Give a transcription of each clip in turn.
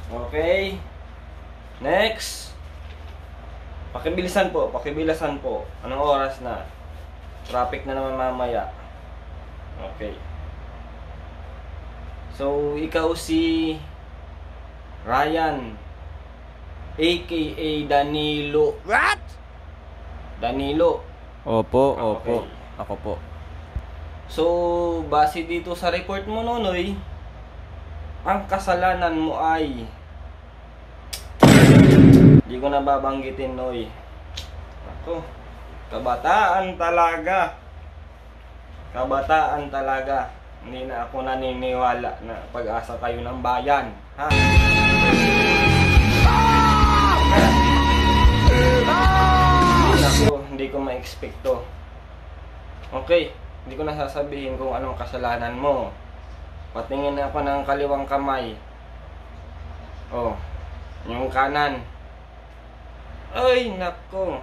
Okay. Next. Pakibilisan po, pakibilisan po. Anong oras na? Traffic na naman mamaya. Okay. So, ikaw si Ryan, aka Danilo. What? Danilo. Opo, Okay. opo. Ako po. So, base dito sa report mo, Nonoy, ang kasalanan mo ay... Hindi ko na babanggitin, Noy. Ako, kabataan talaga. Kabataan talaga. Hindi na ako naniniwala na pag-asa kayo ng bayan. Ha? Ako, hindi ko ma-expect to. Okay, hindi ko na sasabihin kung anong kasalanan mo. Patingin ako ng kaliwang kamay. Oh, yung kanan. Ay, nako.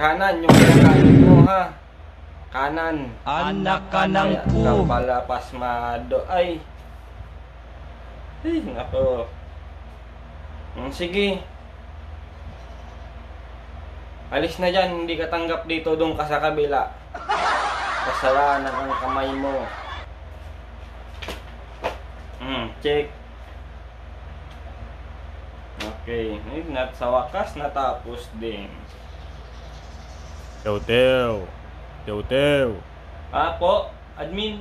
Kanan, yung kanan mo ha. Kanan. Anak ka ng Kaya pu. kang pala pasmado. Ay, nako. Sige. Alis na dyan, hindi ka tanggap dito, doon ka sa kabila. Kasalanan ang kamay mo. Check. Okay, sa wakas natapos din. Tew. Po, admin.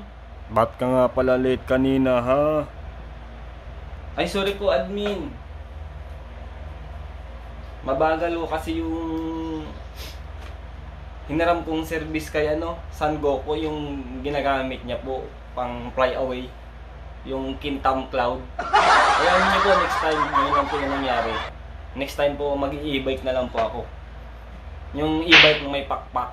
Ba't ka nga pala late kanina, ha? Ay, sorry po, admin. Mabagal ko kasi yung hinaram kong service kay San Goku, yung ginagamit niya po pang fly away, yung Kintam Cloud. Kaya niyo po next time, ngayon lang po yung nangyari. Next time po mag-i-e-bike na lang po ako. Yung e-bike na may pakpak.